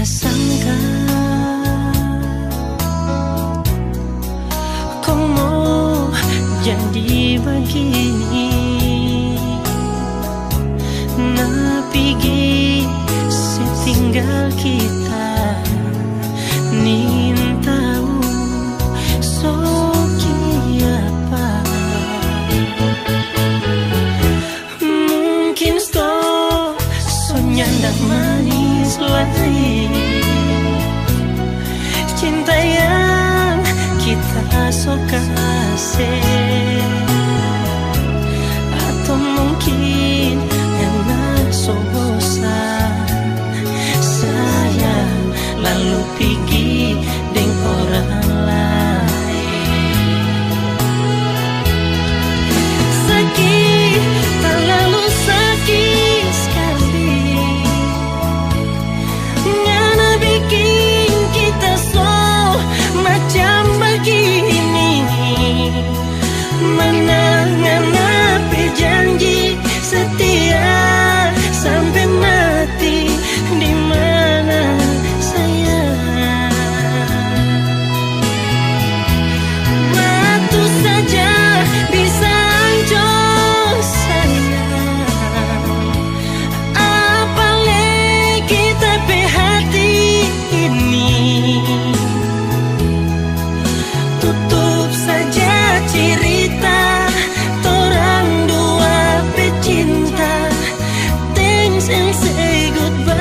sangka kau mau jadi begini. Napigi setinggal kita nin tahu soki apa. Mungkin sonya ndak manis lagi. Cinta yang kita suka atau mungkin karena so bosan sayang lalu pergi dengan orang lain. Sakit, terlalu sakit sekali. Ngana bikin kita so macam begini. Mana ngana janji setia sampai mati di mana sayang. Batu saja bisa hancur sayang, apalagi tapi hati ini. Tutup saja cerita torang dua pecinta. Thanks and say goodbye.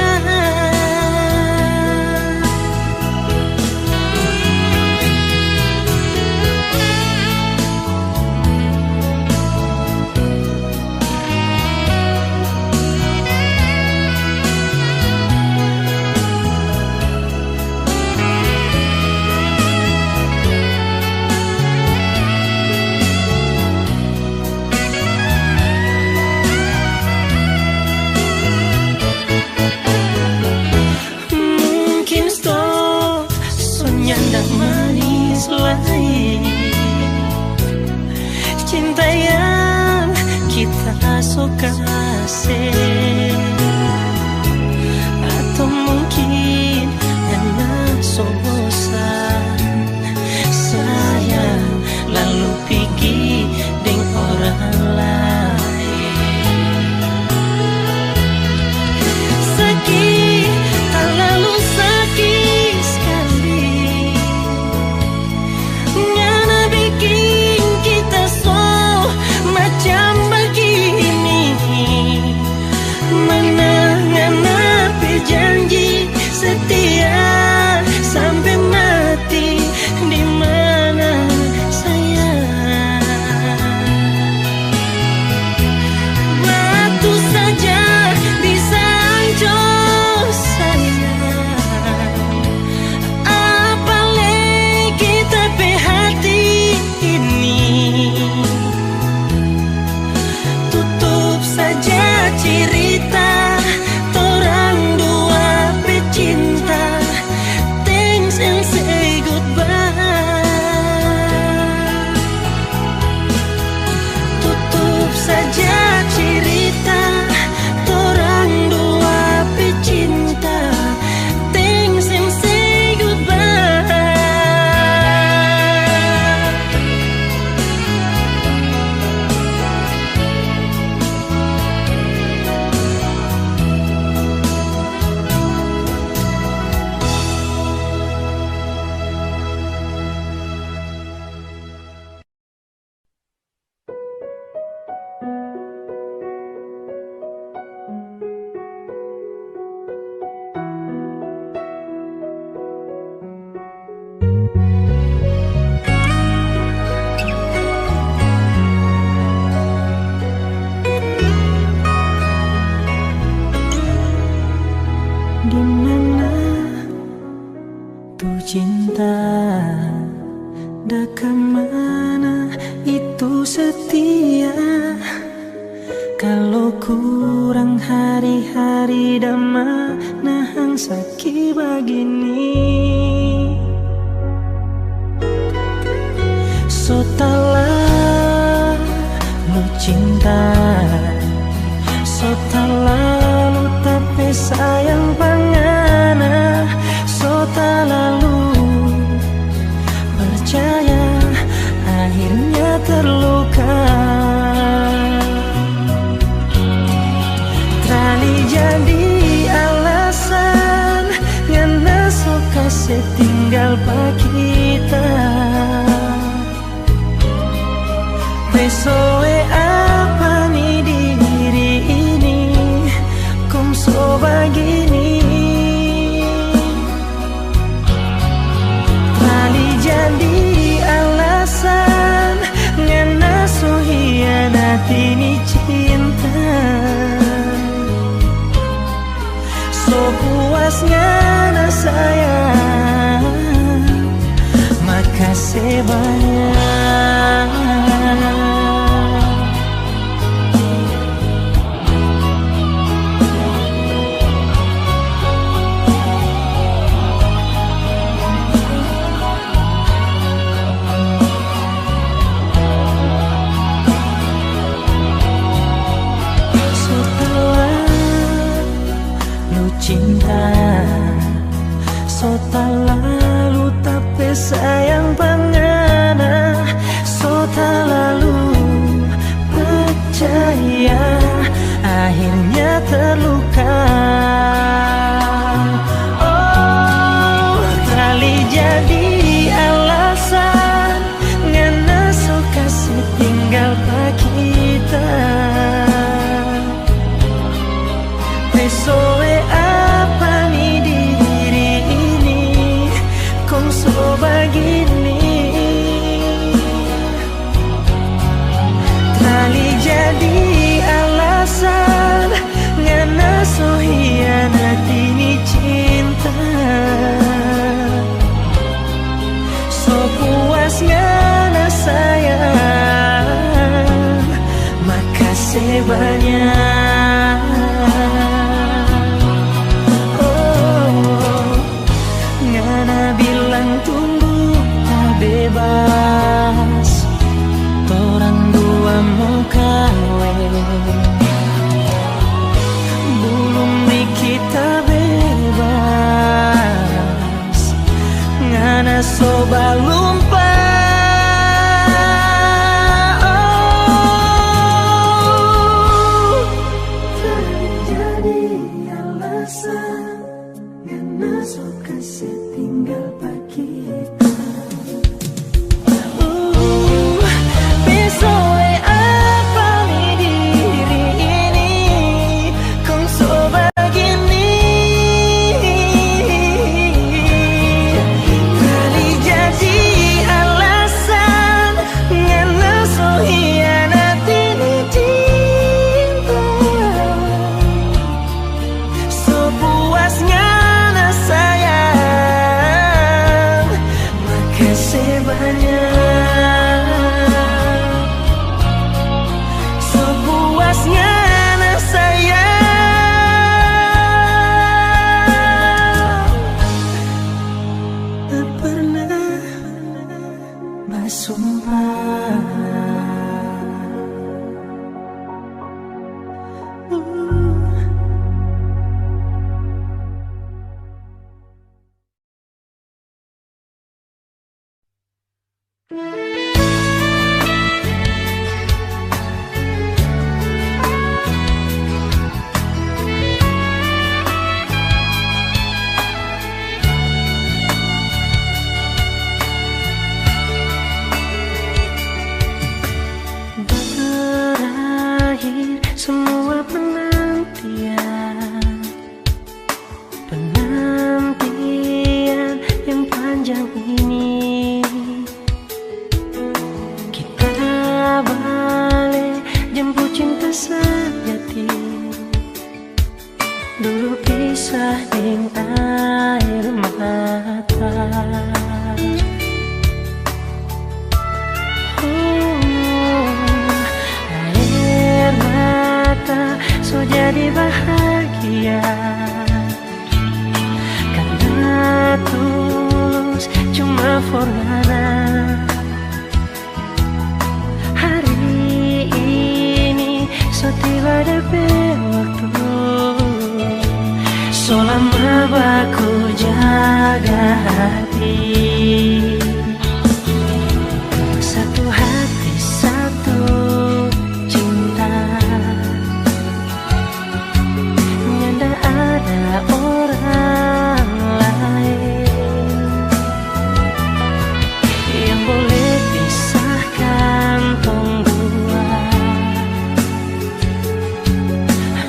Ndak manis lagi. Cinta yang kita suka atau mungkin karena so bosan sayang lalu pergi dengan orang lain. Sakit, terlalu sakit sekali. Ngana bikin kita so macam begini. Mana ngana janji setia sampai mati di mana sayang. Batu saja bisa hancur sayang, apalagi tapi hati ini. Tutup saja cerita torang dua pecinta. Thanks and say goodbye. Tutup saja cerita torang dua pecinta. Thanks and say goodbye. Di mana tuh cinta, dah kemana itu setia. Kalau kurang hari-hari dah mana hang sakit begini. So talah lu cinta, so talah lu tapi sayang pangana. So puasnya na sayang, makasih banyak. Cinta so tak lalu tapi sayang pangana, so tak lalu percaya akhirnya terluka. Oh, kali jadi alasan ngana so kasih tinggal pak kita. Pesoe apa nih diri ini kong so begini, kali jadi alasan ngana so hianat ini cinta. So puasnya na sayang, makasih banyak. Bilang tunggu tak bebas, orang dua mau kawin, belum nih kita bebas, ngana soba lupa. Terjadi alasan ngana so kasih tinggal pak kita. Pesoe apa nih diri ini kong so begini, kali jadi alasan ngana so hianat ini cinta. So puasnya na sayang, makasih banyak. So puasnya na sayang, tak pernah bersumpah. Berakhir semua penantian, penantian yang panjang ini. Kita balik jemput cinta sejati, dulu pisah dengan air mata. Air mata so jadi bahagia karena tulus cuma forgana. Hari ini so tiba DP waktu, so lama baku jaga hati. Satu hati satu cinta, nyanda ada orang lain yang boleh pisahkan tong dua.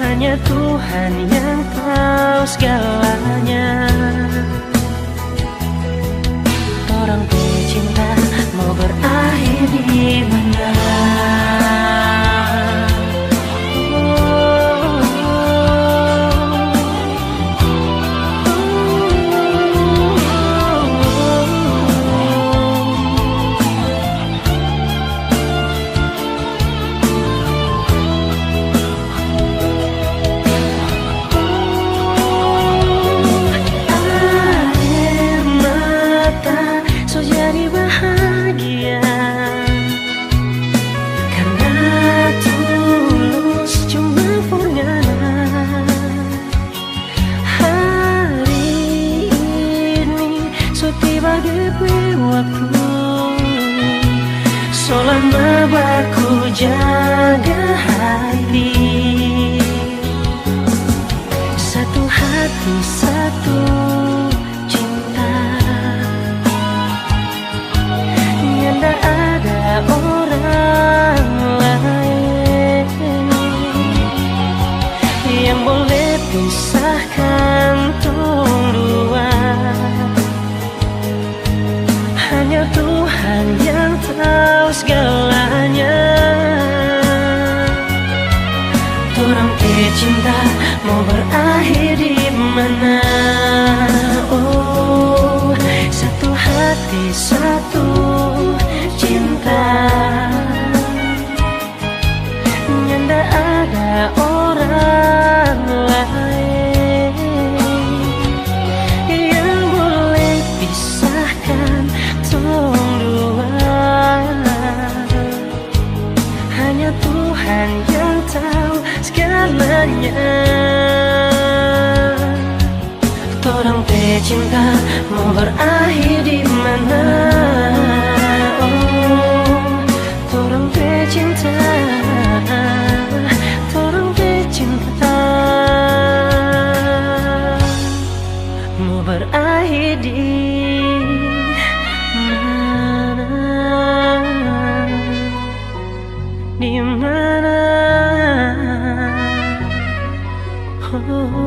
Hanya Tuhan yang tahu segalanya. Orang cinta mau berakhir di mana? sebagai waktu selama baku jaga hati. Satu hati, satu cinta, nyanda ada orang lain yang boleh pisahkan tong dua. Hanya Tuhan yang tahu segalanya. Torang cinta mau berakhir di mana? Oh, satu hati, satu cinta, nyanda ada orang lain yang boleh pisahkan tong dua. Hanya Tuhan yang tahu segalanya. Torang cinta mau berakhir di mana? Oh, torang cinta, torang cinta mau berakhir di mana? Di mana? Oh.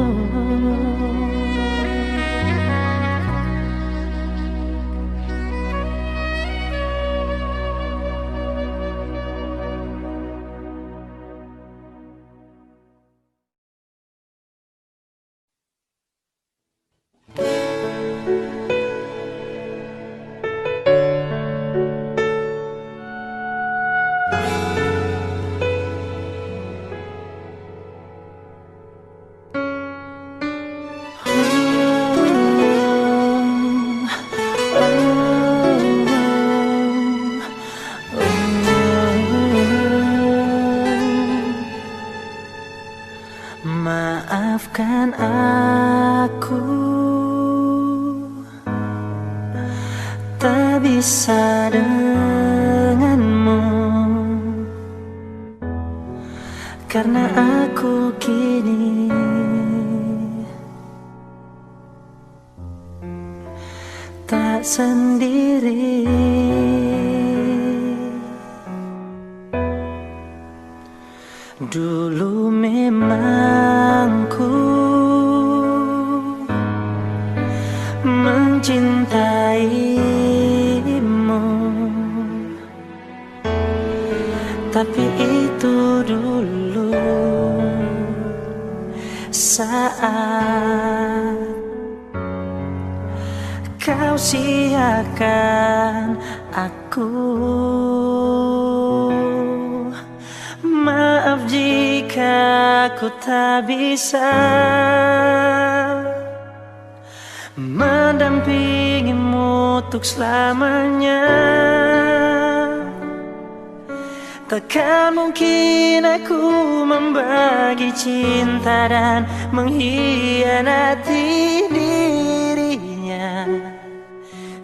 Maafkan aku, tak bisa denganmu, karena aku kini tak sendiri. Dulu memang ku mencintaimu, tapi itu dulu saat kau siakan aku. Maaf jika ku tak bisa mendampingimu untuk selamanya. Takkan mungkin aku membagi cinta dan mengkhianati dirinya.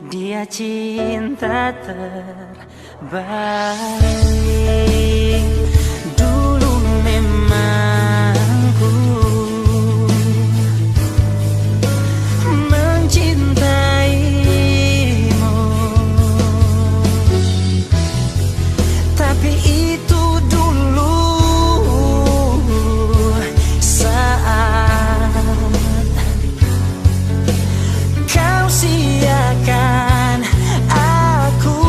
Dia cinta terbaik. Dulu memang ku mencintaimu, tapi itu dulu saat kau siakan aku.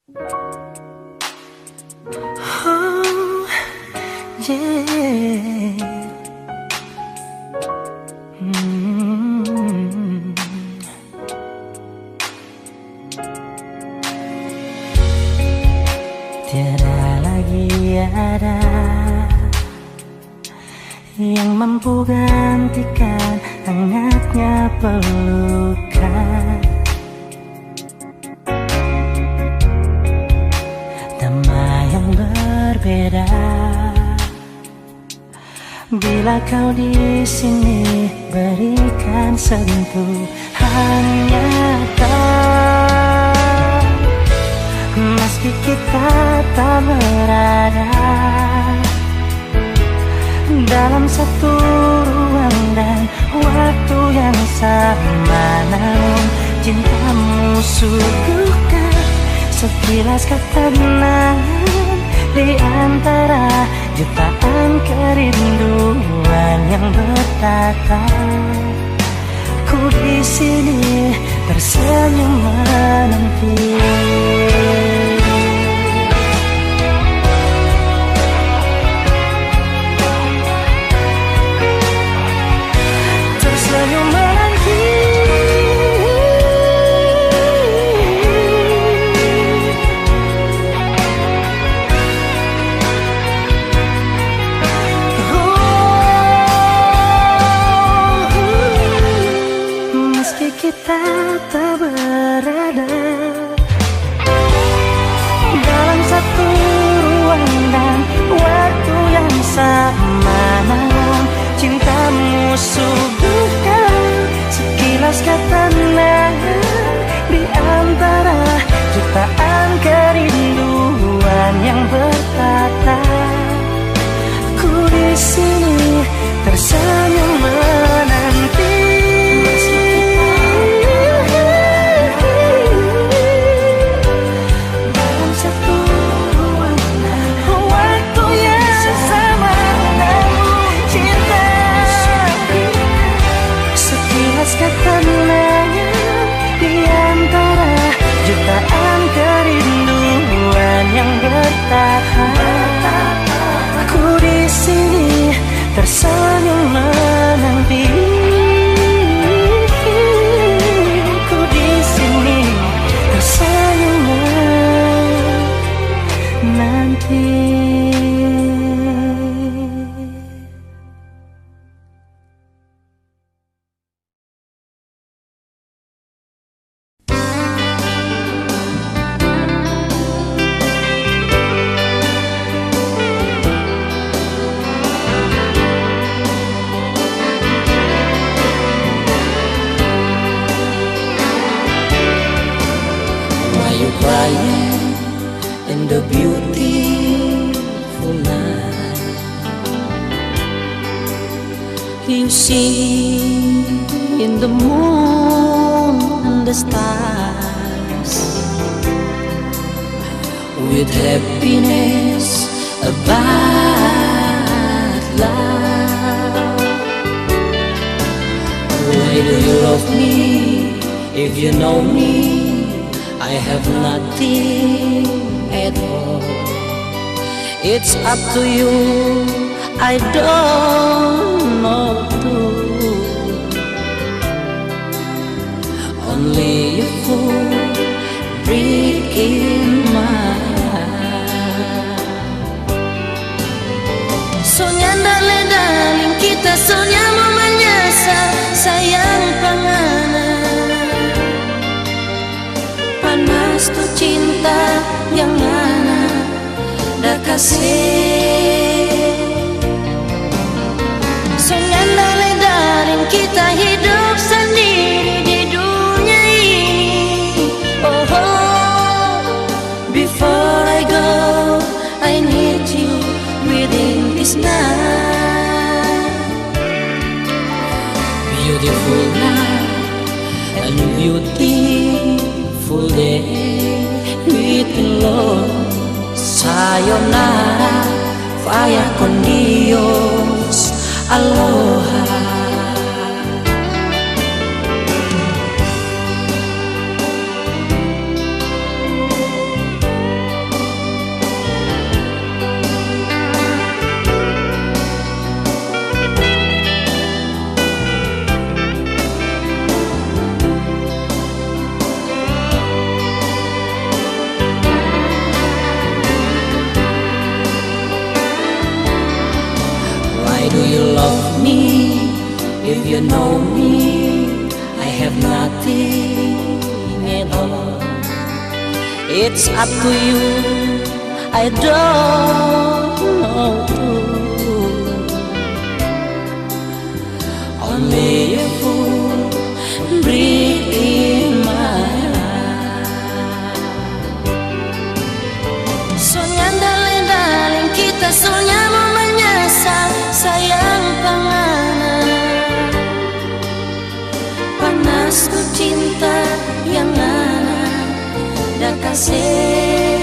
Oh, yeah. Tiada lagi ada yang mampu gantikan hangatnya pelukan, damai yang berbeda. Bila kau di sini berikan sentuhan nyata, meski kita tak berada dalam satu ruang dan waktu yang sama, namun cintamu suguhkan sekilas ketenangan di antara jutaan kerinduan yang bertata. Ku di sini tersenyum menanti. Tersenyum menanti. Meski kita tak berada dalam satu ruang dan waktu yang sama, namun cintamu suguhkan sekilas ketenangan di antara jutaan kerinduan yang bertata. Ku di sini tersenyum menanti. Ketenangan di antara jutaan kerinduan yang bertata. Aku di sini tersenyum menanti. Ku di sini tersenyum menanti. In the beautiful night, you see in the moon and the stars, with happiness about love. Why do you love me if you know me? I have nothing at all. It's up to you, I don't know too. Only you could break in my heart. Sonya darling, kita sonya memanyasa sayang panganan. Panas tuh cinta yang mana dah kasih. Sonya darling, kita hidup sendiri di dunia ini. Oh, oh, before I go, I need you within this night. Beautiful night and beautiful day with love. Sayonara, vaya con Dios, aloha. you know me, I have nothing at all. It's up to you, I don't know too. Only a fool breathe in my life. Soalnya daleng-daleng kita soalnya mau menyesal sayang panganan. Panas ku cinta yang ngana dah kasih.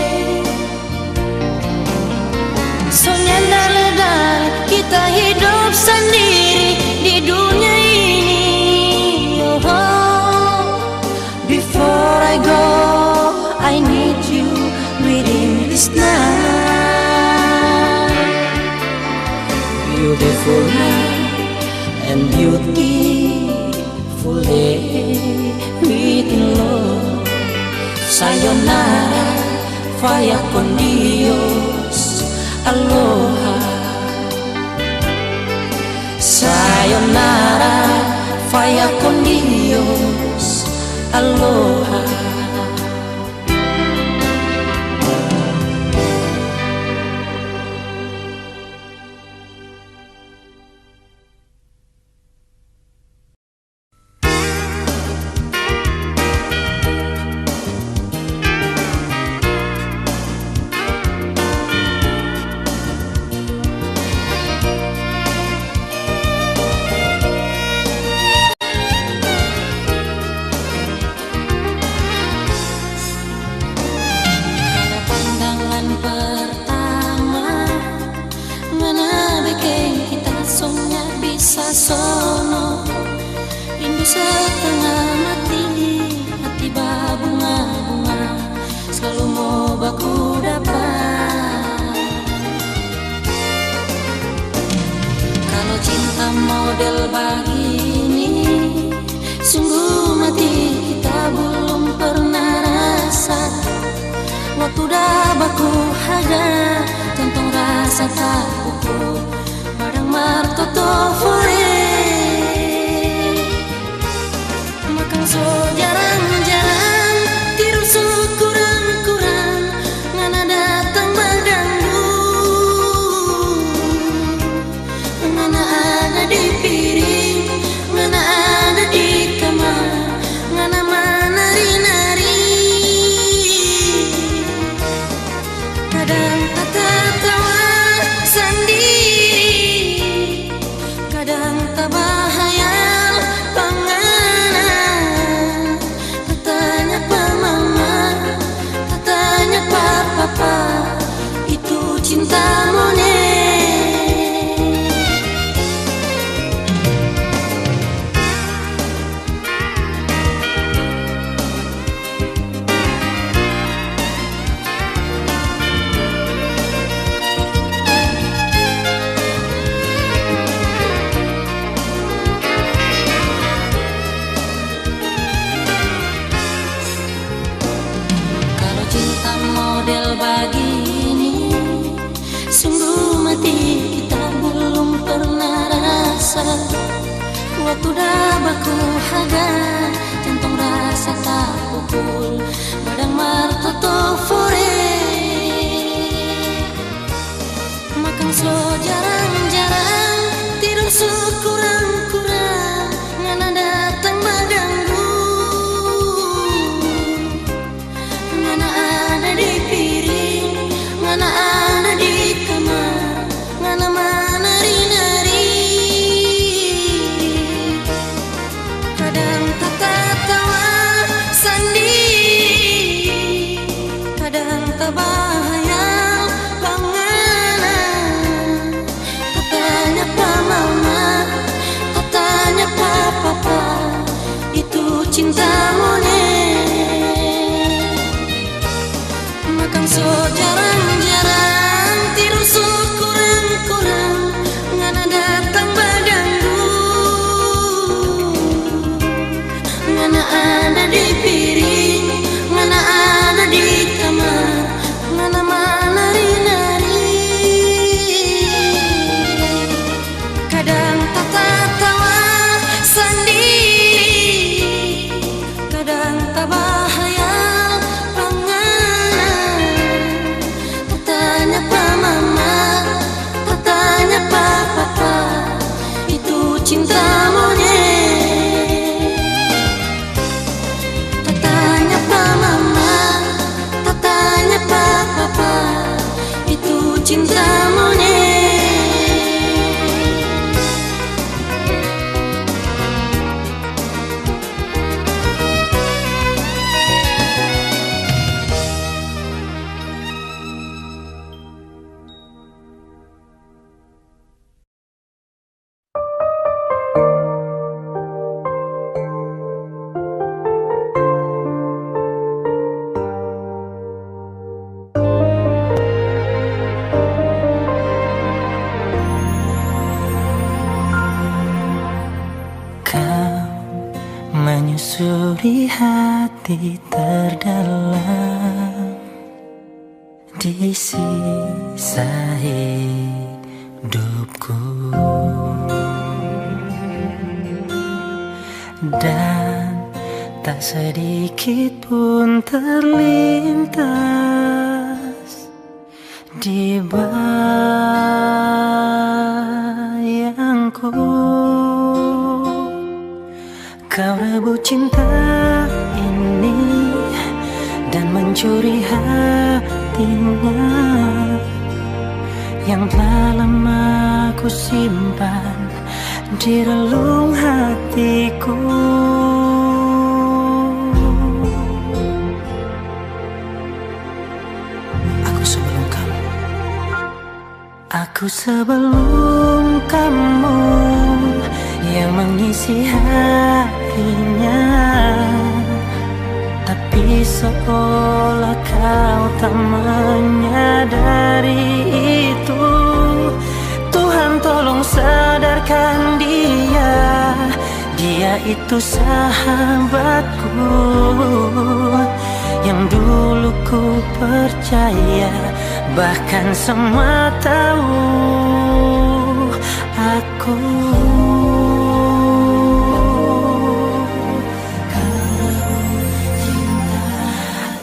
Soalnya daleng-daleng kita hidup sendiri di dunia ini. Oh, before I go, I need you within this night. Beautiful night and beautiful day with love. Sayonara, vaya con Dios, aloha. Sayonara, vaya con Dios, aloha. Sono rindu setengah mati, hati babunga-bunga selalu mau baku dapat. Kalau cinta model begini, sungguh mati kita belum pernah rasa. Waktu dah baku haga, jantung rasa tak ukur, padang martoto fore. So jarang-jarang tiru kurang-kurang ngana datang mengganggu, ngana ada di piring, ngana ada di kamar, ngana menari-nari. Kadang kata tawa sendiri, kadang tak bahayal pangan. Papa, itu cinta monyet. Kalau cinta model begini, sungguh mati kita belum pernah rasa. Waktu dah baku haga, jantung rasa tak pukul, badang martoto fore. Makan so jarang-jarang, tidur kurang-kurang, ngana datang mengganggu, ngana ada di piring, ngana ada di kamar, ngana menari-nari. Kadang kata tawa sendiri, kadang tak bahayal panganan. Katanya pa mama, katanya pa papa, itu cinta monyet. Makan so jarang-jarang, tidur so kurang-kurang, ngana datang mengganggu, ngana ada di piring, ngana ada di kamar, ngana menari-nari. Kadang tak tawa dari hati terdalam di sisa hidupku, dan tak sedikit pun terlintas di bayangku. Kau rebut cinta ini dan mencuri hatinya yang telah lama ku simpan di relung hatiku. Aku sebelum kamu yang mengisi hatinya, tapi seolah kau tak menyadari itu. Tuhan tolong sadarkan dia, dia itu sahabatku yang dulu ku percaya, bahkan semua tahu aku.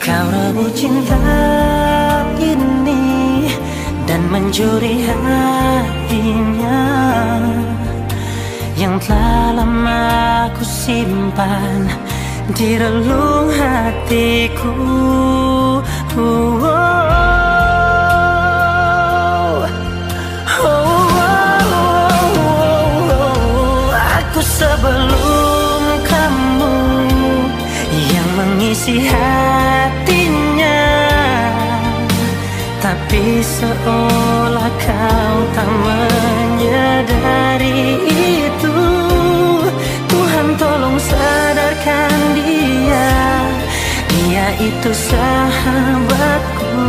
Kau rebut cinta ini dan mencuri hatinya yang telah lama ku simpan di relung hatiku. Aku sebelum kamu yang mengisi hatinya, tapi seolah kau tak menyadari itu. Tuhan tolong sadarkan dia, dia itu sahabatku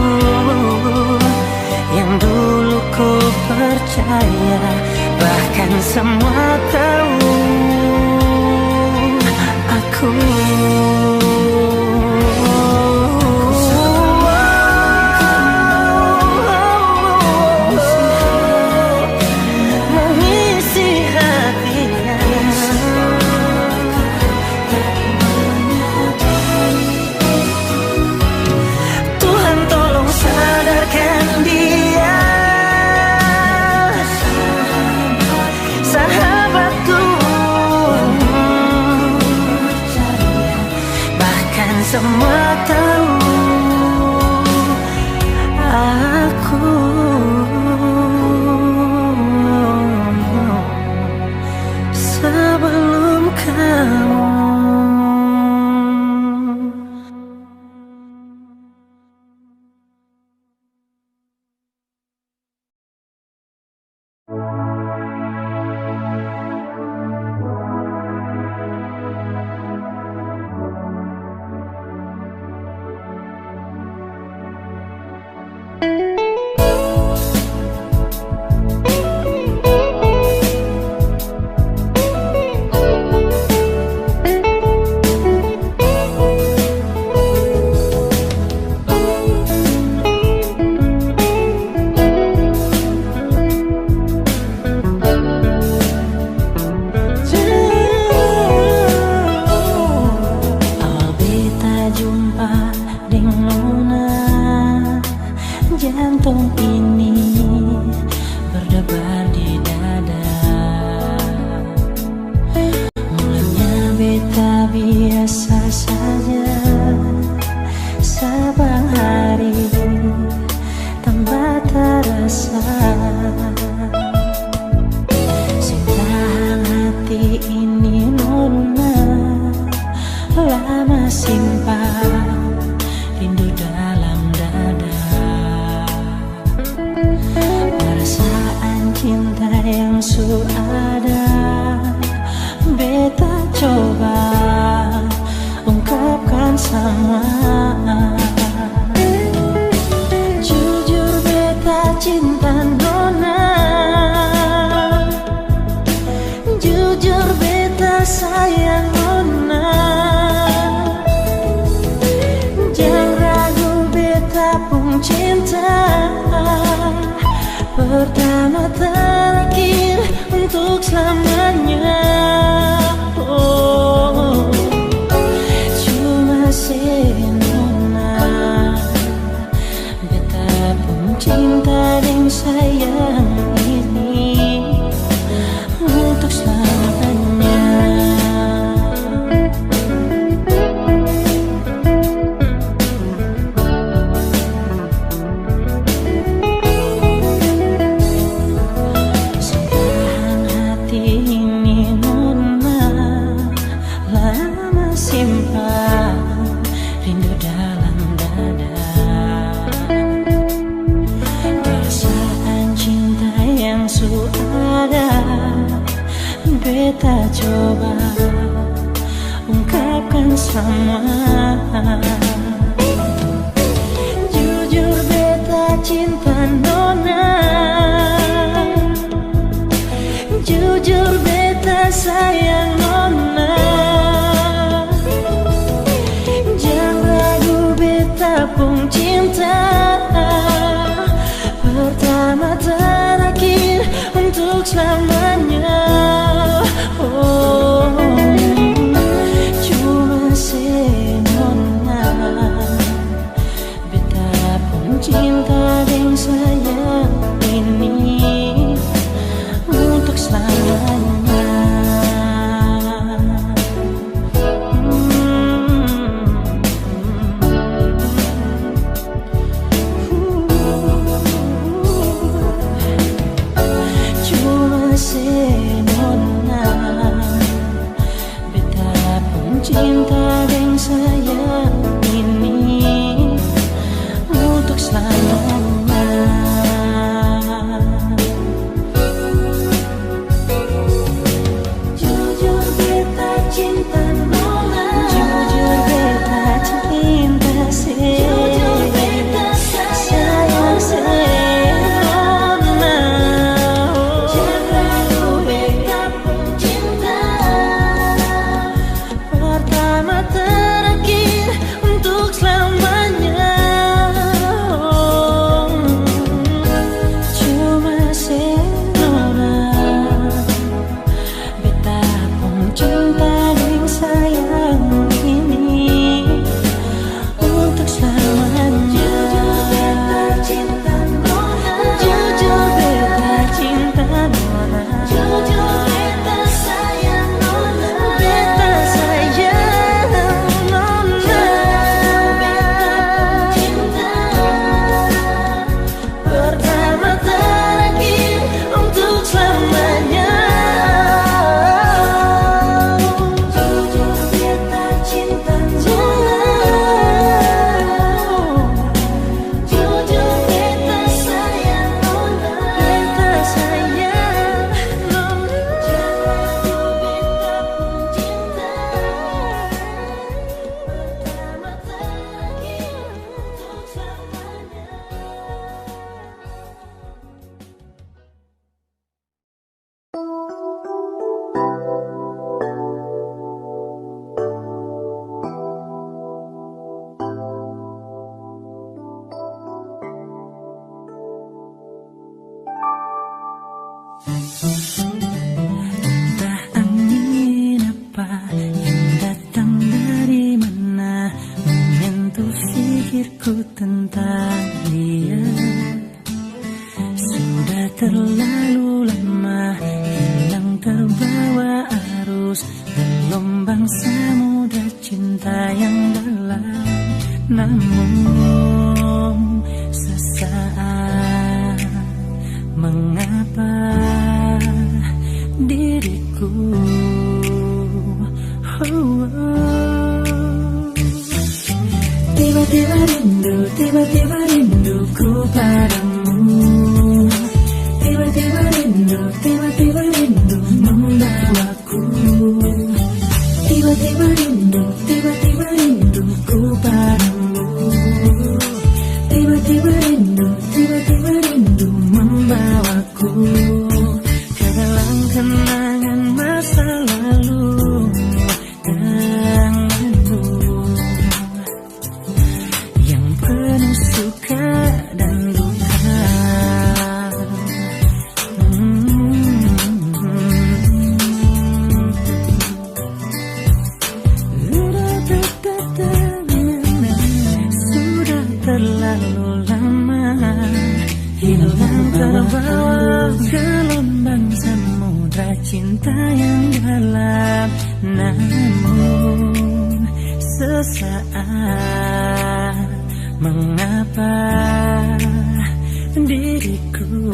yang dulu ku percaya, bahkan semua tahu aku. Semua tahu aku sebelum kamu. Jantung ini berdebar di dada. Mulanya beta biasa saja, sabang hari tambah terasa. Sintahan hati ini nona lama simpan rindu dalam dada. Perasaan cinta yang suada beta coba ungkapkan sama. Jujur beta cinta nona, jujur beta sayang nona. pertama terakhir untuk selamanya. Oh, cuma senona beta pun cinta dan sayang ini untuk selamanya. Sekarang hati ini nona lama simpan rindu dalam dada. Perasaan cinta yang sudah beta coba ungkapkan sama. Jujur beta cinta nona, jujur beta sayang nona. Jangan ragu beta pun cinta, pertama terakhir untuk selamanya. Oh, cuma senona beta pun cinta dan sayang ini untuk selamanya. Cuma senona beta pun cinta dan sayang ini untuk selamanya. Jujur beta cinta nona, jujur beta cinta jujur beta sayang senona. Jangan ragu beta pun cinta, pertama terakhir untuk selamanya. Cuma senona beta pun cinta dan sayang ini untuk selamanya. Jujur beta cinta nona, jujur beta sayang nona, beta sayang nona. Pertama terakhir untuk selamanya. Jujur beta cinta nona, jujur beta sayang nona, beta sayang nona. Jangan ragu beta pun cinta, pertama terakhir untuk selamanya. Entah angin apa yang datang dari mana menyentuh pikirku tentang dia. Sudah terlalu lama hilang terbawa arus gelombang samudra cinta yang dalam. Namun sesaat mengapa diriku tiba-tiba rinduku padamu. Tiba-tiba rindu membawaku. Tiba-tiba rinduku padamu. Tiba-tiba rindu membawaku ke dalam kenangan masa lalu denganmu yang penuh suka dan duka. yang terbawa gelombang samudra cinta yang dalam. Namun sesaat mengapa diriku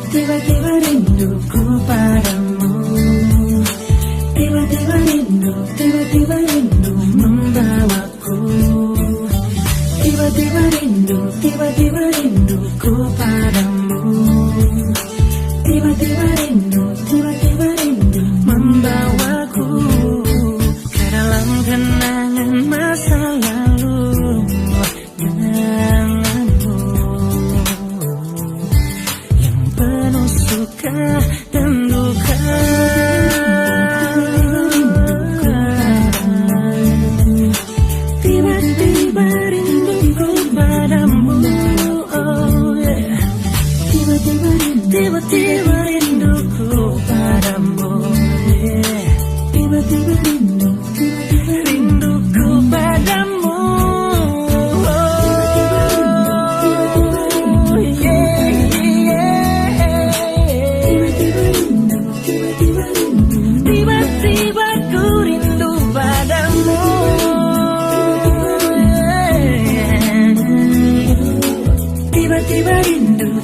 tiba-tiba rinduku padamu. Tiba-tiba rindu membawaku. Tiba-tiba rinduku padamu. Tiba-tiba rindu membawaku ke dalam kenangan masa lalu denganmu yang penuh suka dan duka. Tiba-tiba rinduku padamu, oh yeah. Tiba-tiba rinduku padamu, yeah. Tiba-tiba rinduku padamu, oh yeah, yeah. Tiba-tiba ku rindu padamu.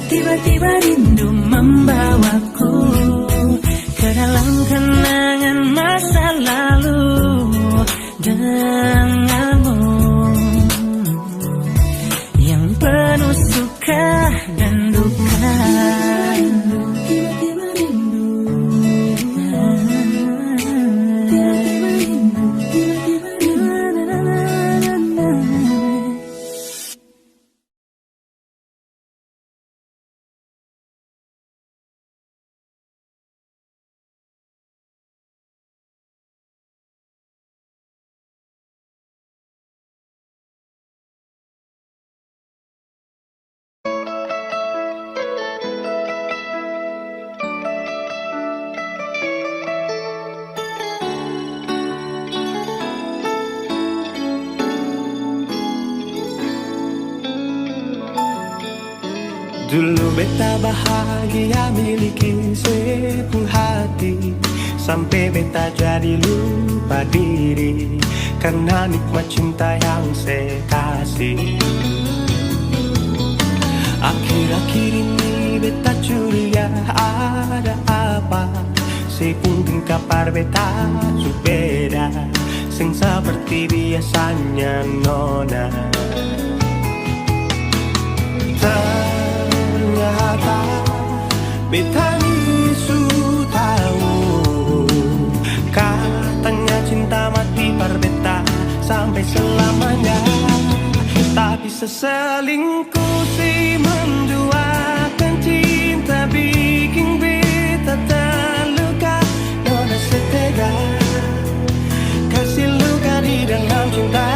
Tiba-tiba rindu membawaku ke dalam kenangan masa lalu denganmu yang penuh suka dan duka. Tiba-tiba rindu, Dulu beta bahagia miliki sepuluh hati, sampai beta jadi lupa diri karena nikmat cinta yang saya kasih. Akhir-akhir ini beta curiga ada apa, saya pun kapar beta berbeda, sing seperti biasanya nona. Ternyata beta ni su tahu, katanya cinta mati par beta sampai selamanya. Tapi seselingkuh si menduakan cinta bikin beta terluka. Nona setega kasih luka di dalam cinta.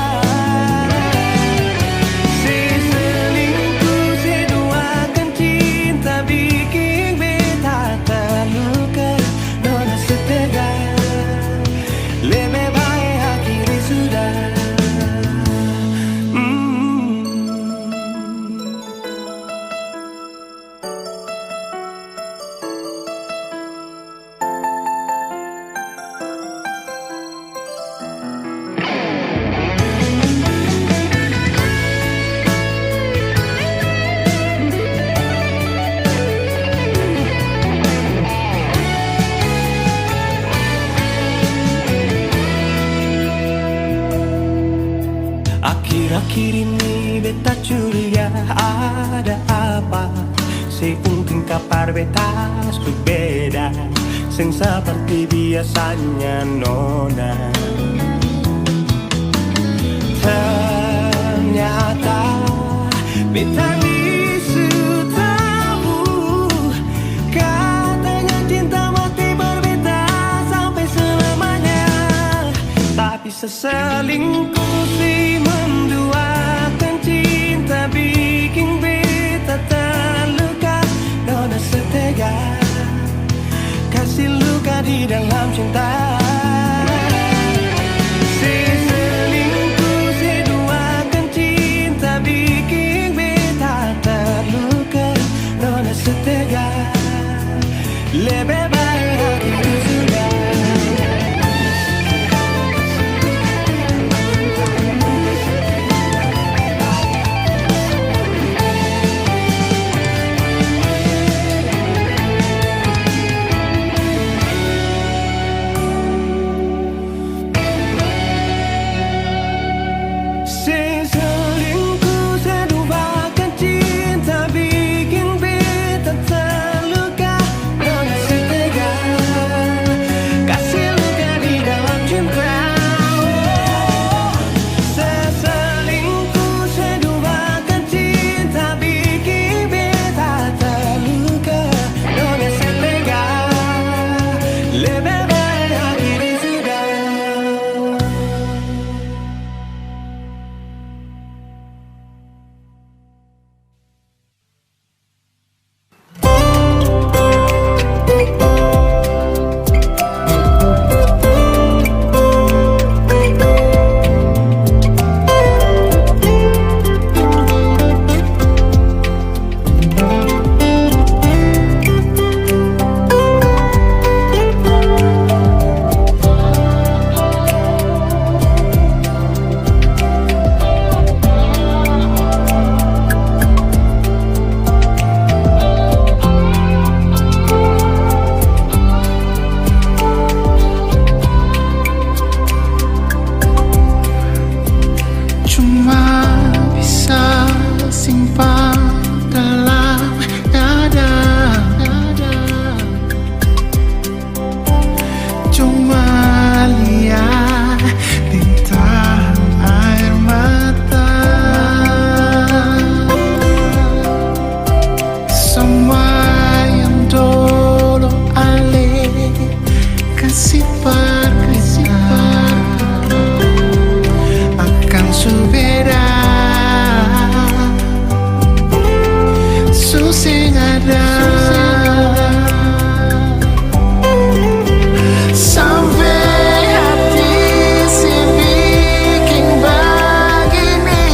Akhir-akhir ini beta curiga ada apa, saya pun kapar beta berbeda, sing seperti biasanya nona. Ternyata beta bisu tahu, katanya cinta mati berbeda sampai selamanya. Tapi seselingkuh si menduakan cinta bikin beta terluka. Nona setega kasih luka di dalam cinta. Si selingkuh lebih baik akhiri sudah. Seselingkuh seduakan cinta bikin beta terluka. Nona setega kasih luka di dalam cinta. Seselingkuh seduakan cinta bikin beta terluka. Nona setega lebih baik akhiri sudah. Cuma bisa simpan dalam dada. Cuma lihat bintang air mata. Semua yang dulu ale kasih akan subeda susing ada sampai hati si bikin begini.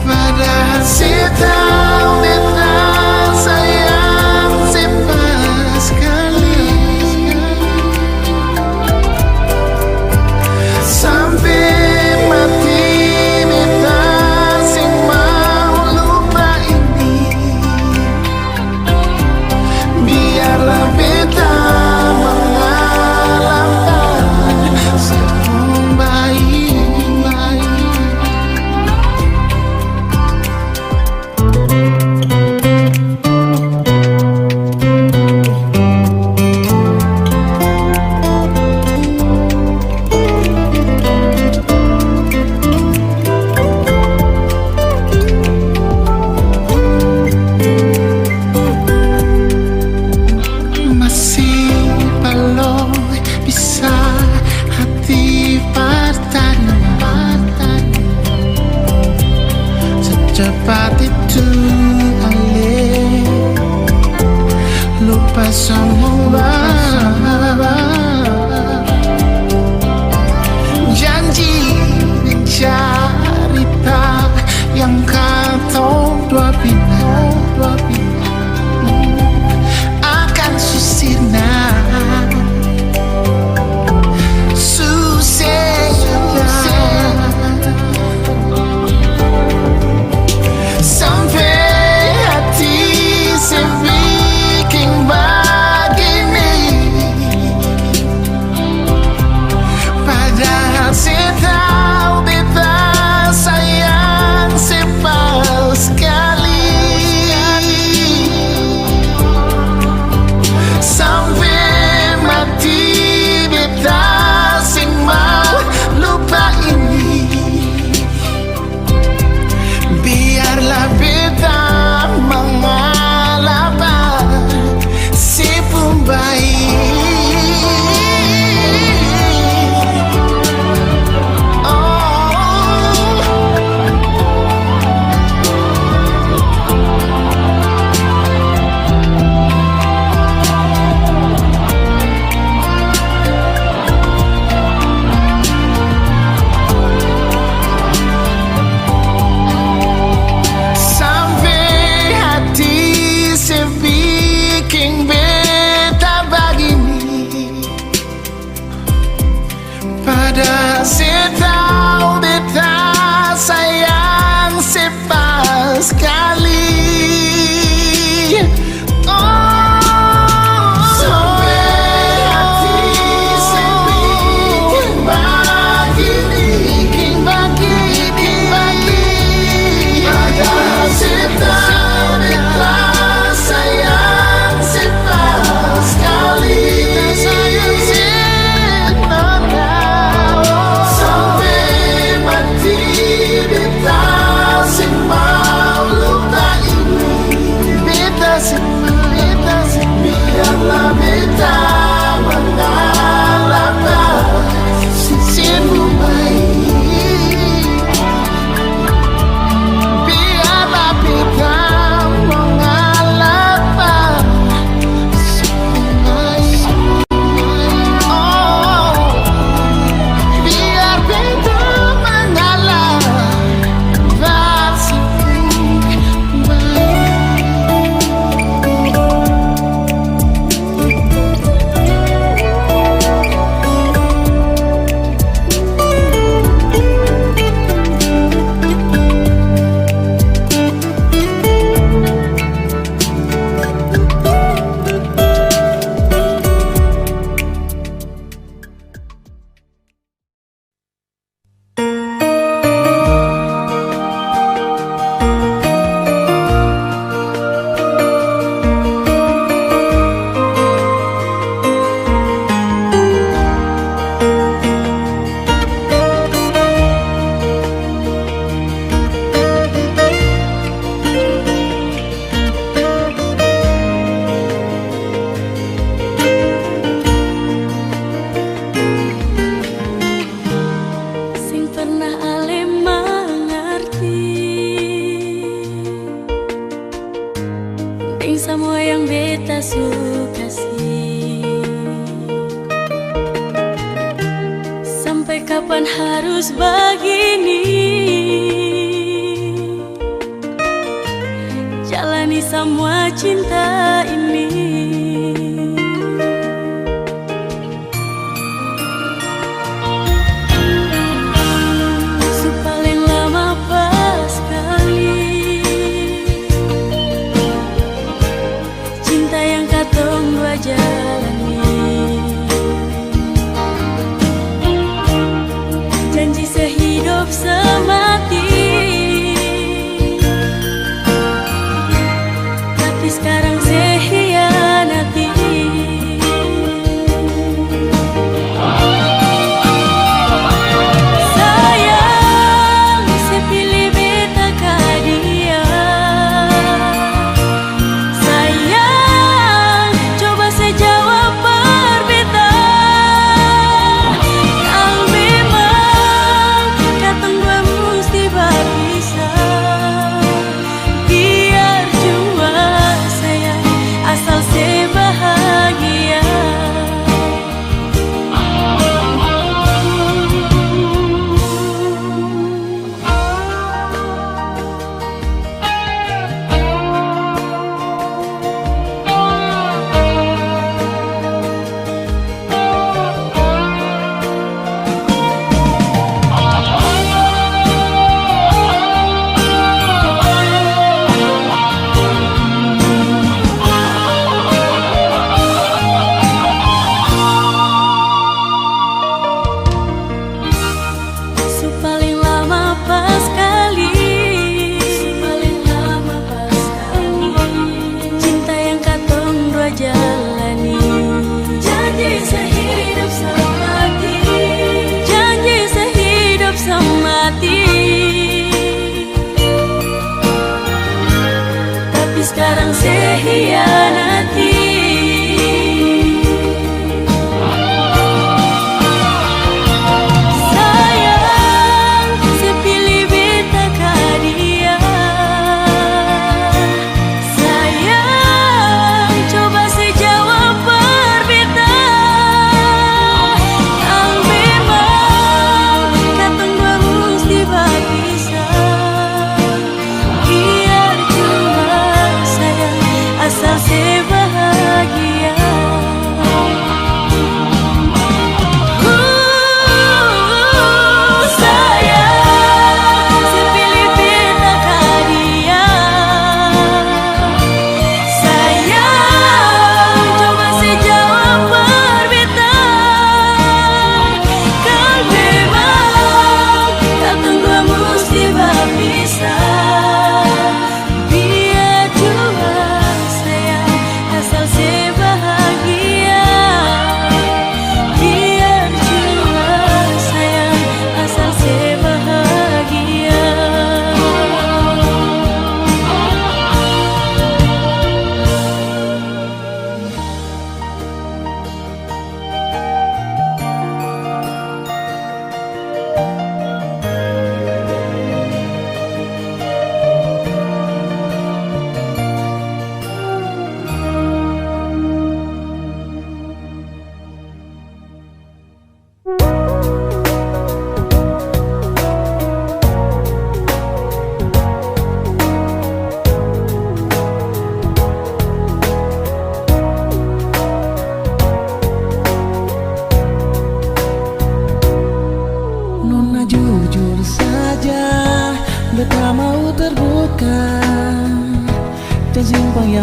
Padahal si tahu beta sayang si pas sekali. Sampai mati beta sing mau lupa ini. Biarlah beta mengalahkan sebelum baik-baik. Masih belum bisa hati bertanya secepat itu ale lupa semua janji dan cerita yang kata dua bina akan susirna. Sampai hati sebikin begini. sekali. Oh, sampai hati bikin bagi pada setan ikhlas sayang setan sekali. Sampai mati beta sing mau luka ini, beta sing biarlah beta mengalah sisimu baik, biarlah beta mengalah biar beta mengalah Sing pernah ale mengerti ding semua yang beta suka sih. Sampai kapan harus begini jalani semua cinta ini. Paling lama pas kali cinta yang katong dua jalani, janji sehidup semati. Tapi sekarang sehias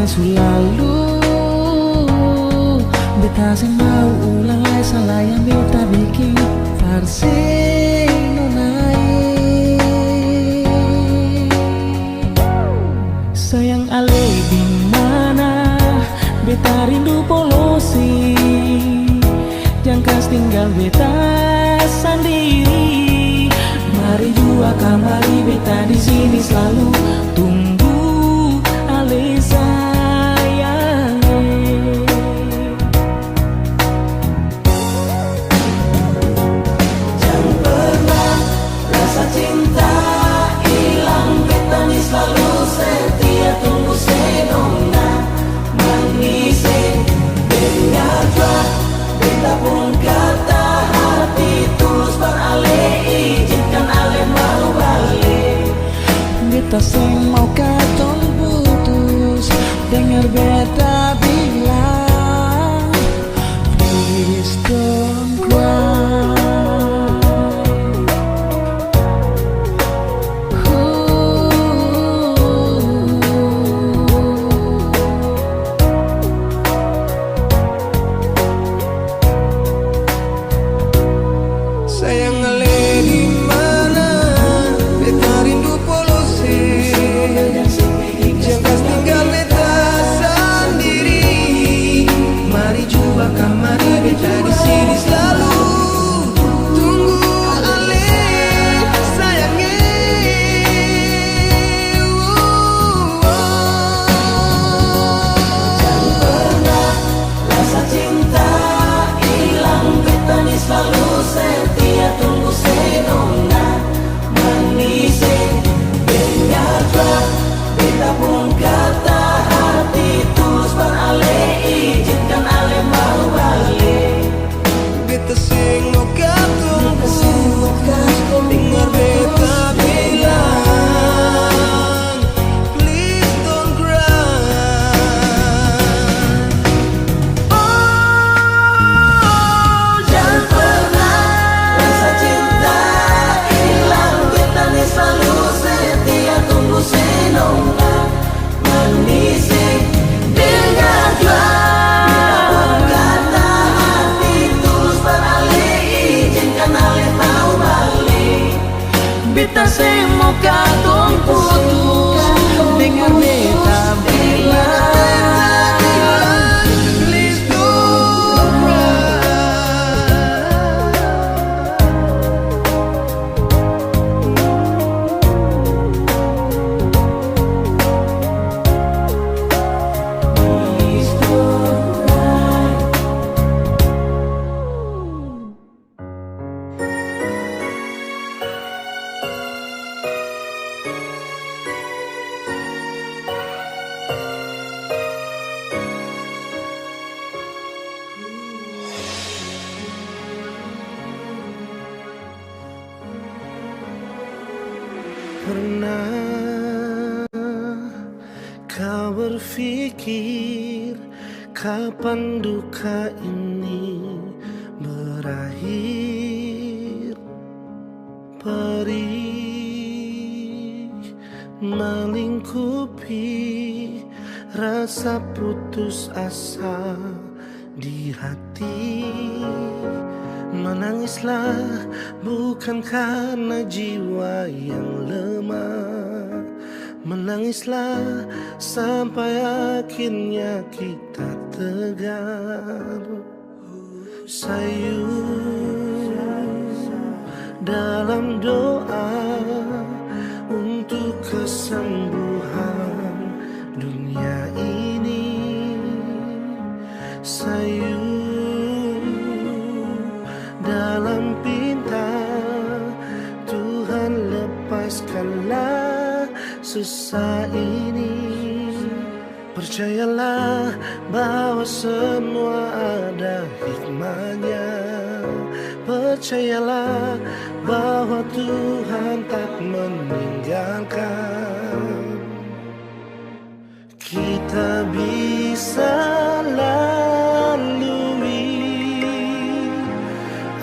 yang selalu. Beta sing mau ulang lagi salah yang beta bikin farsing nonai. Sayang ale di mana? Beta rindu polosi. Jangan kas tinggal beta sendiri. Mari jua kamari beta di sini selalu tunggu ale sayang. Jangan pernah rasa cinta hilang, beta ni selalu setia tunggu senona manis dengar jua. Beta pun kata hati tulus beralih, izinkan ale mau balik. Beta sing mau katong putus, dengar beta bilang please don't cry. Sayang ale di mana? Beta rindu polosi. Jangan tinggal beta sendiri. Mari jua kamari beta di sini selalu tunggu ale sayangnya. Jangan pernah rasa cinta hilang, beta ni selalu setia tunggu senona manis dengar jua. Beta pun kata hati tulus beralih, izinkan ale mau balik. Beta sing mau katong dengar beta bilang please don't cry. Jangan pernah rasa cinta hilang, beta ni selalu setia tunggu senona manis dengar jua. Kata hati tulus beralih, izinkan ale mau balik. Beta sing mau katong putus, dengar beta bilang Please don't cry. please don't cry. Pernah kau berpikir kapan duka ini berakhir? Perih melingkupi rasa putus asa di hati. Menangislah bukan karena jiwa yang lemah. Menangislah sampai akhirnya kita tegar. Sayu dalam doa untuk kesembuhan dunia ini. Sayu dalam pinta Tuhan, lepaskanlah susah ini. Percayalah bahwa semua ada hikmahnya. Percayalah bahwa Tuhan tak meninggalkan. Kita bisa lalui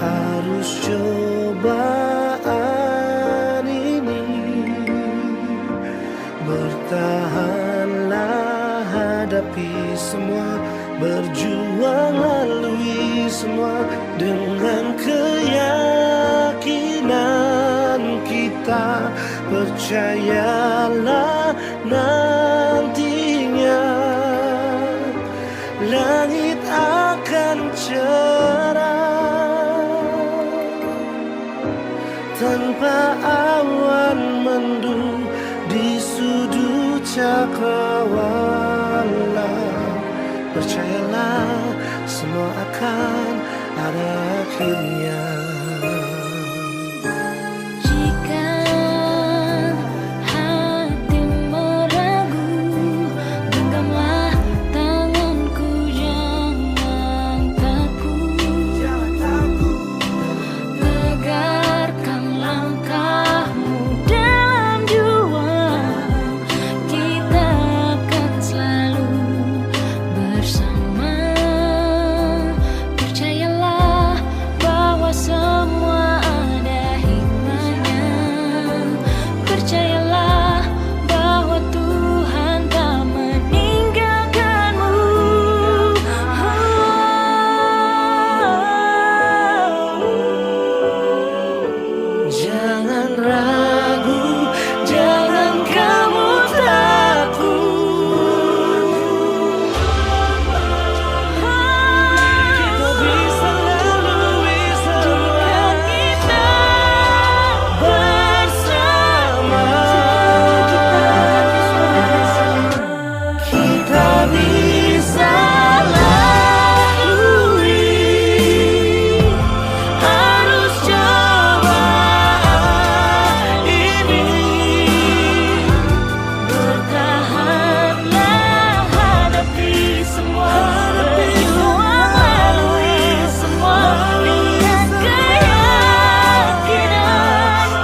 arus cobaan ini. Bertahanlah, berjuang lalui semua dengan keyakinan kita. Percayalah nantinya langit akan cerah tanpa awan mendung di sudut cakrawala. Percayalah semua akan ada akhirnya. Jika hati meragu, genggamlah tanganku, jangan takut. Tegakkan langkahmu dalam juang, kita akan selalu bersama. Percayalah bahwa semua ada hikmahnya. Percayalah bahwa Tuhan tak meninggalkanmu. Jangan ragu, jangan kamu takut. Kita bisa lalui semua bersama. Kita bisa lalui, harus coba ini. Bertahanlah, hadapi semua, berjuang lalui semua dengan keyakinan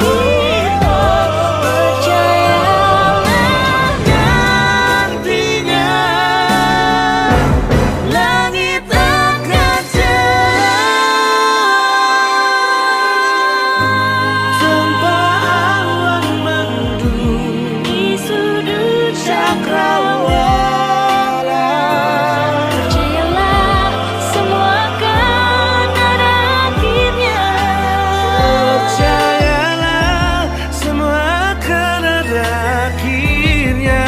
kita. Percayalah Nantinya langit akan cerah tanpa awan mendung di sudut cakrawala. Percayalah semua akan ada akhirnya. Percayalah semua akan ada akhirnya.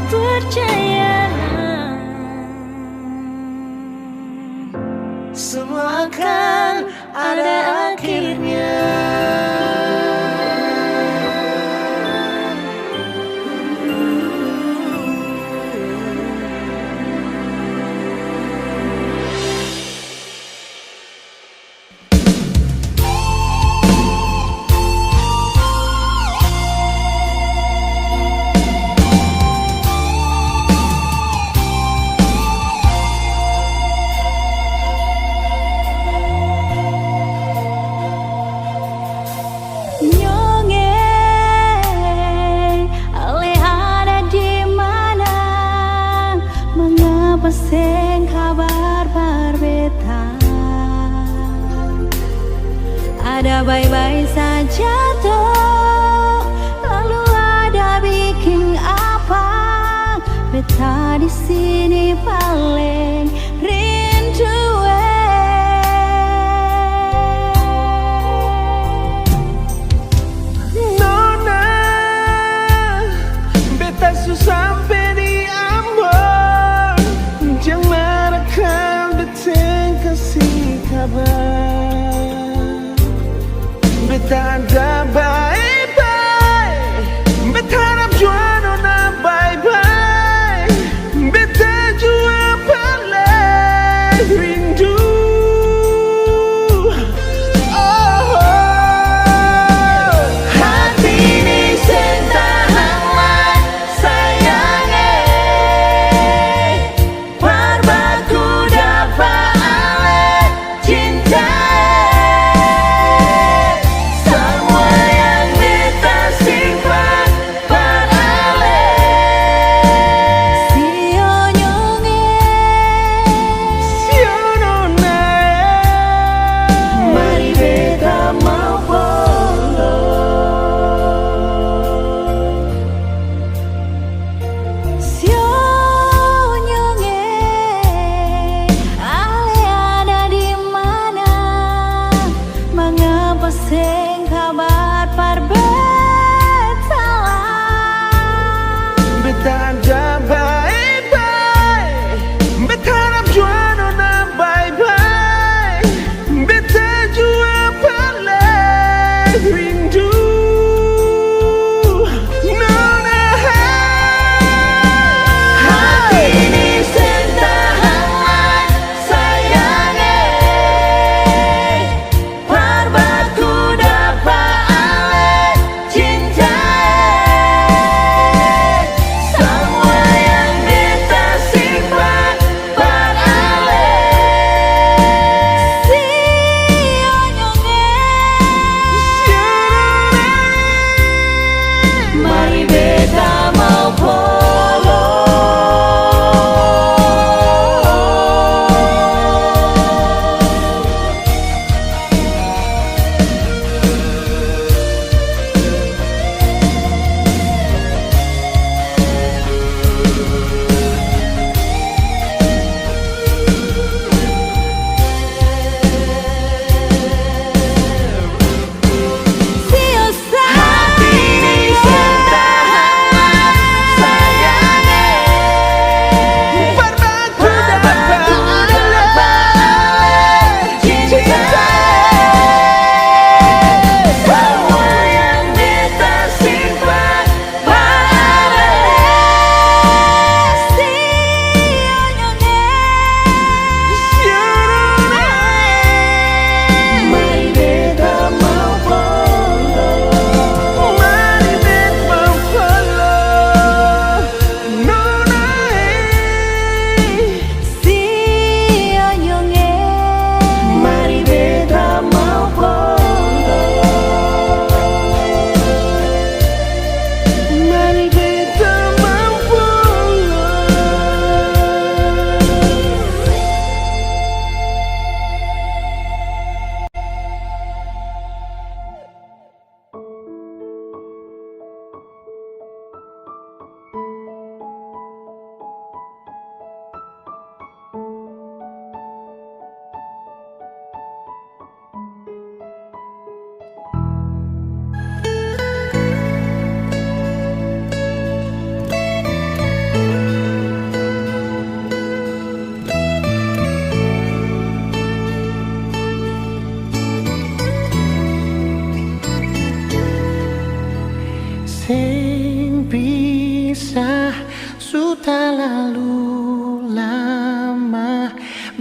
Percayalah Semua akan ada akhirnya. Nyongeng, ale ada di mana? Mengapa seng kabar berbeda? Ada baik-baik saja toh, lalu ada bikin apa? Beta di sini paling rindu. Nona, beta sampai di Ambon. Jangan rekam beteng kasih kabar. Beta ada bye-bye, beta harap jua nona bye-bye. Beta jua paling rindu. Hati ini sentahanlah sayangnya, parbaku dapat ale cinta. Semua yang beta simpan parale. Sio nyongeng, Sio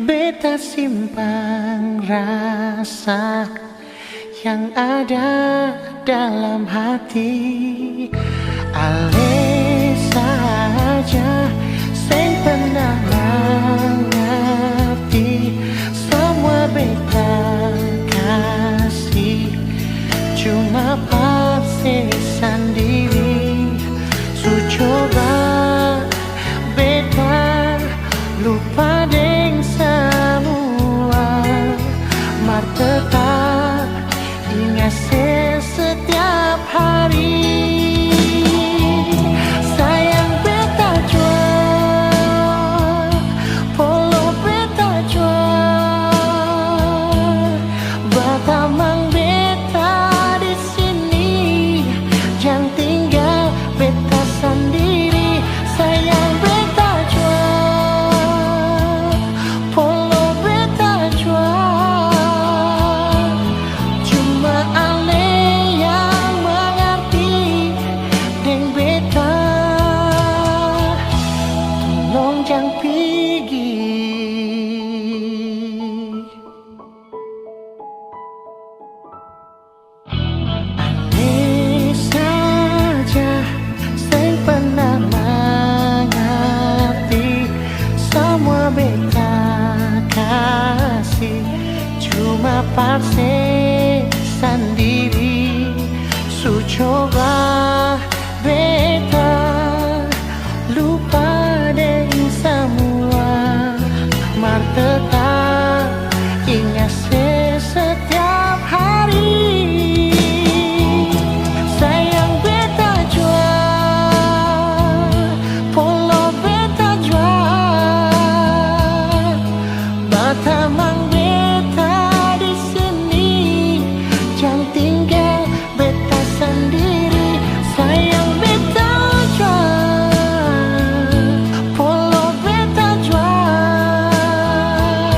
Beta simpan rasa yang ada dalam hati. Ale saja sing pernah mengerti semua beta kasih, cuma pasti sendiri. Su coba beta lupa deng semua, mar tetap ingat setiap hari. Sayang beta jual, polo beta jual, batamang beta di sini, jangan tinggal beta sendiri. Sayang beta jual, polo beta jual, cuma ale yang mengerti deng beta. Tolong jangan pergi. Ale saja sing pernah mengerti semua beta kasih, cuma parse sendiri. Su coba beta lupa deng semua, mar tetap ingat setiap hari. Sayang beta jual, polo beta jual, batamang beta di sini, jangan tinggal beta sendiri. Sayang beta jual, polo beta jual,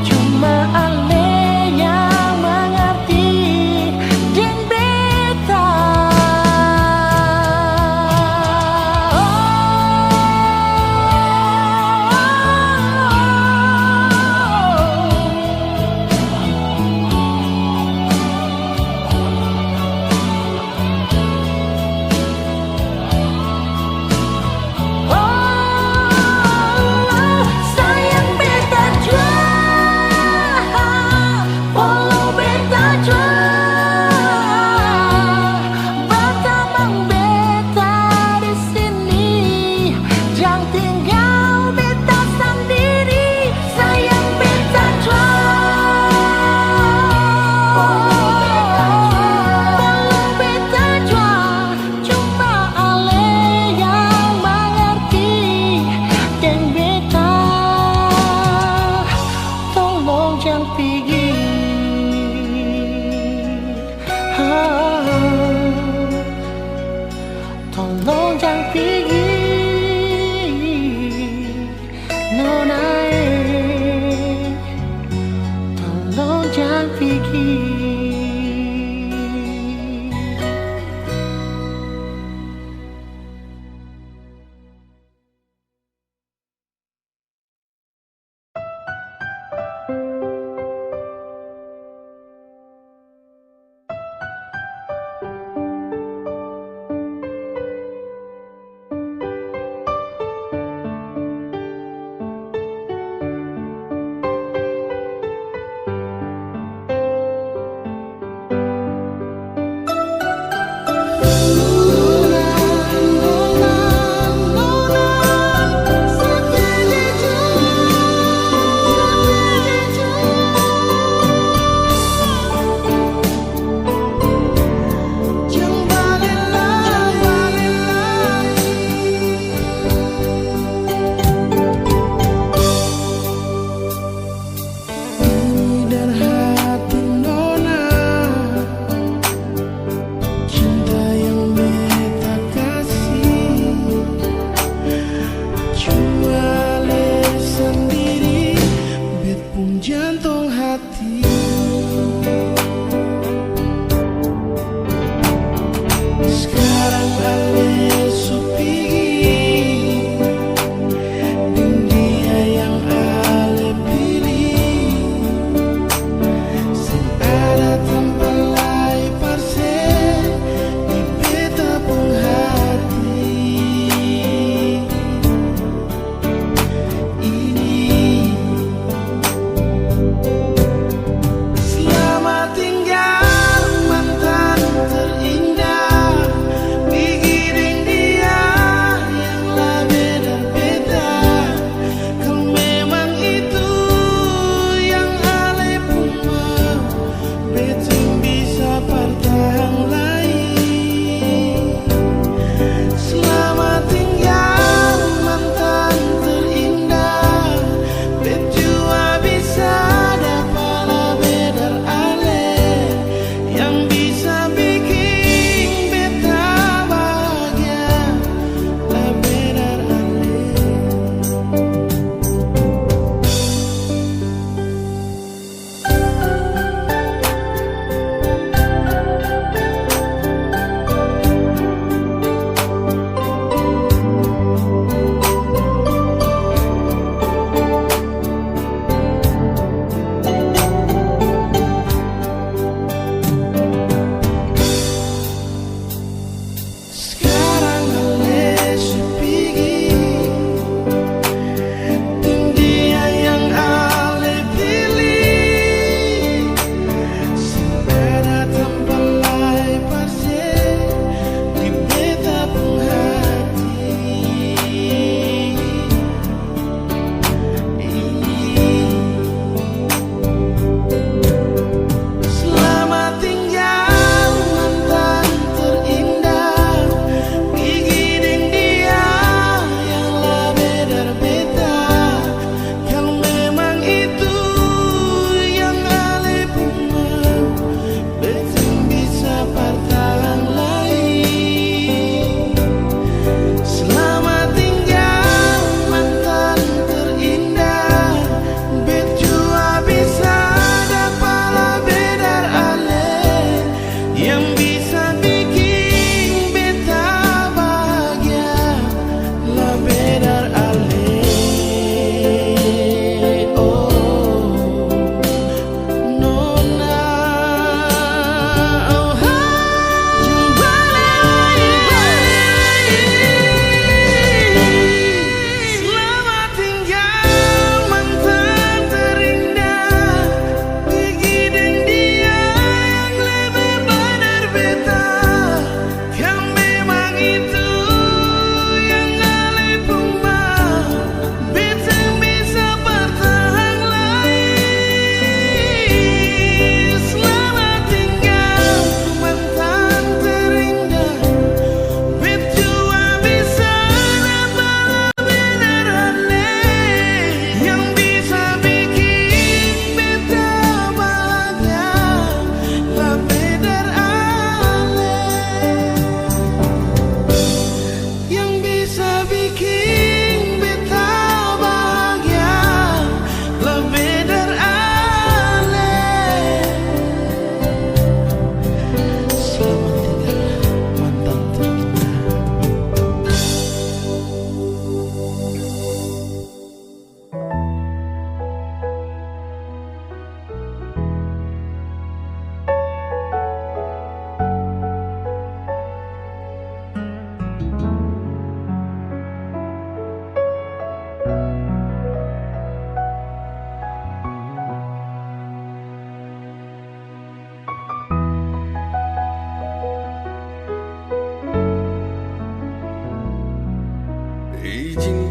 cuma ale yang mengerti deng beta. Sayang beta jual, polo beta jual, batamang beta di sini, jangan tinggal beta sendiri. Sayang beta jual, polo beta jual, cuma ale yang mengerti deng beta. Tolong jangan pergi. Tolong jangan pergi, nona. Tolong jangan pergi.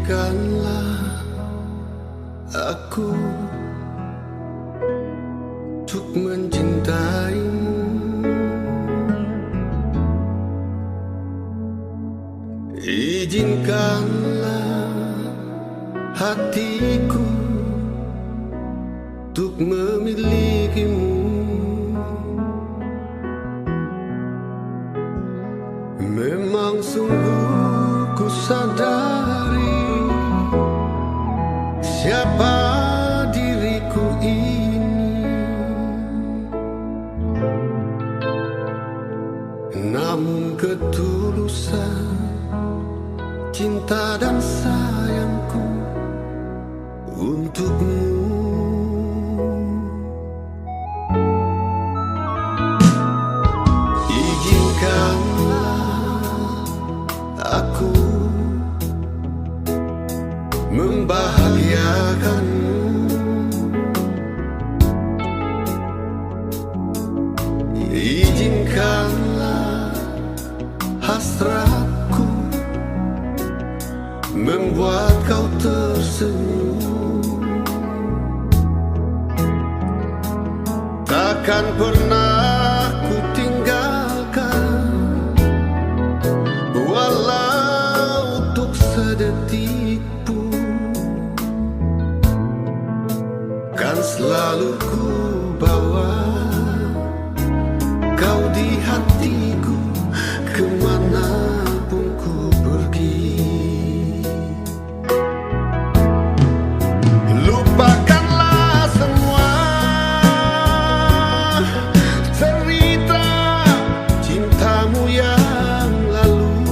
Izinkanlah aku untuk mencintaimu. Izinkanlah hatiku untuk memilikimu. Memang sungguh ku sadari siapa diriku ini, namun ketulusan cinta dan sayangku untukmu. Izinkanlah aku membahagiakanmu. Izinkanlah hasratku membuat kau tersenyum. Takkan pernah ku tinggalkan, walau untuk sedetik pun. Kan selalu ku bawa kau di hatiku kemanapun ku pergi. Lupakanlah semua cerita cintamu yang lalu.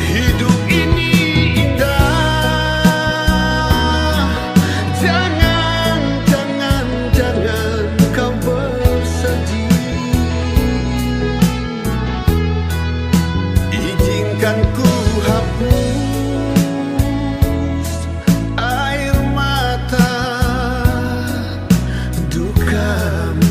Hidup ini indah, jangan, jangan, jangan kau bersedih. Izinkan ku hapus air mata dukamu.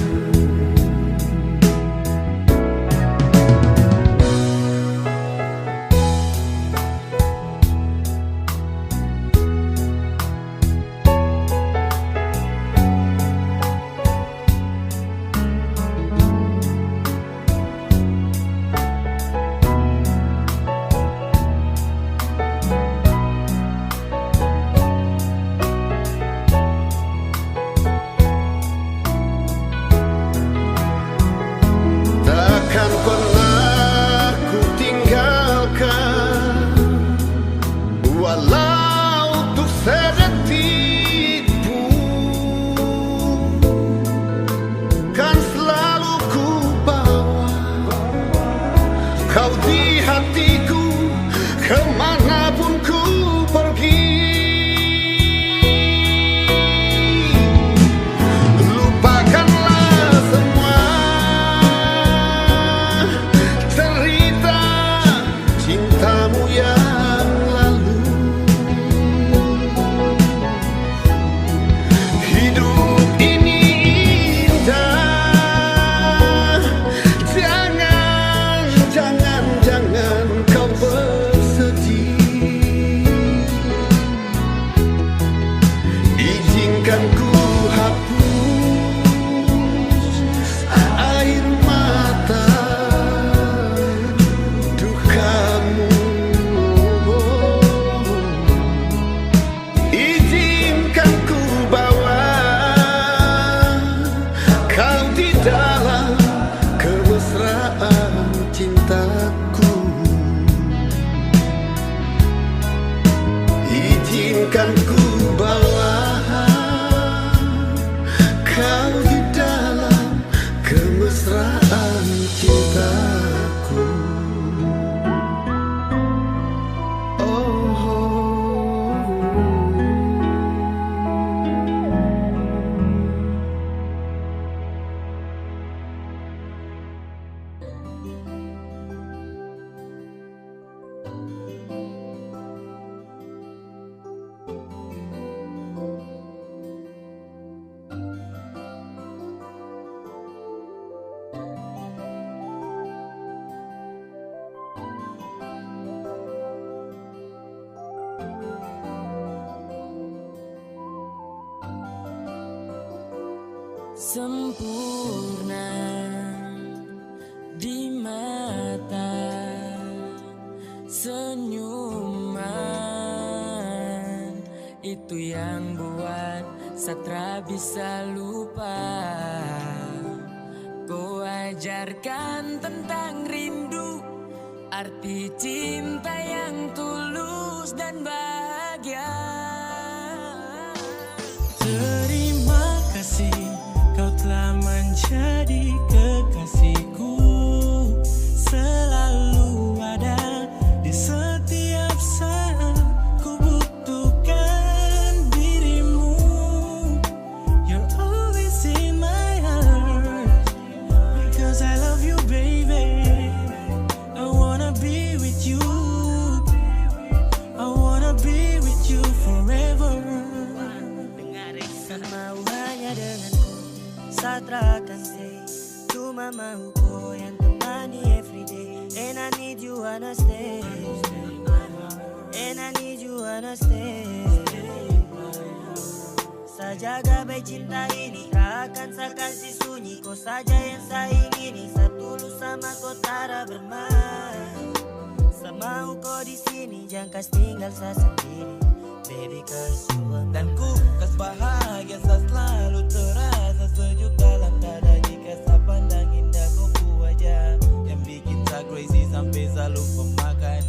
Takkan pernah ku tinggalkan, walau untuk sedetik pun. Kan selalu ku bawa kau di hatiku kemanapun ku pergi. Lupakanlah semua cerita cintamu yang lalu. Hidup ini indah, jangan, jangan, jangan kau bersedih. Izinkan ku hapus air mata dukamu. Izinkan ku bawa kau di dalam kemesraan cintaku. Izinkan ku bawa kau di dalam kemesraan cintaku. Oh. sempurna di mata, senyuman itu yang buat Satra bisa lupa. Kau ajarkan tentang rindu, arti cinta yang tulus dan bahagia. Terima kasih kau telah menjadi kekasihku, selalu ada di setiap saat ku butuhkan dirimu. You're always in my heart because I love you, baby. I wanna be with you, I wanna be with you forever. Kan mau hanya denganku, Satra akan stay. Cuma mau kau yang temani everyday. And I need you wanna stay, and I need you wanna stay. Saya jaga baik cinta ini, tak akan saya kasih sunyi. Kau saja yang saya ingini, saya tulus sama kau tara bermain. Saya mau kau di sini, jangan kas tinggal saya sendiri. Baby, cause you are Dan ku kas bahagia selalu terasa sejuk dalam dada jika saya pandang indah kau wajah yang bikin saya crazy sampai saya lupa makan.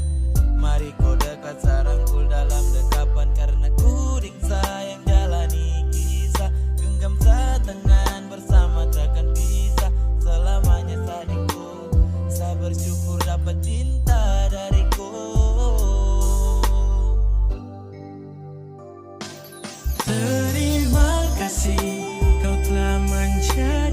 Mari kau dekat sarangkul dalam dekapan karena ku ring sayang jalani kisah. Genggam saya tangan bersama takkan pisah selamanya sadinku. Saya bersyukur dapat cinta dariku. Terima kasih kau telah menjadi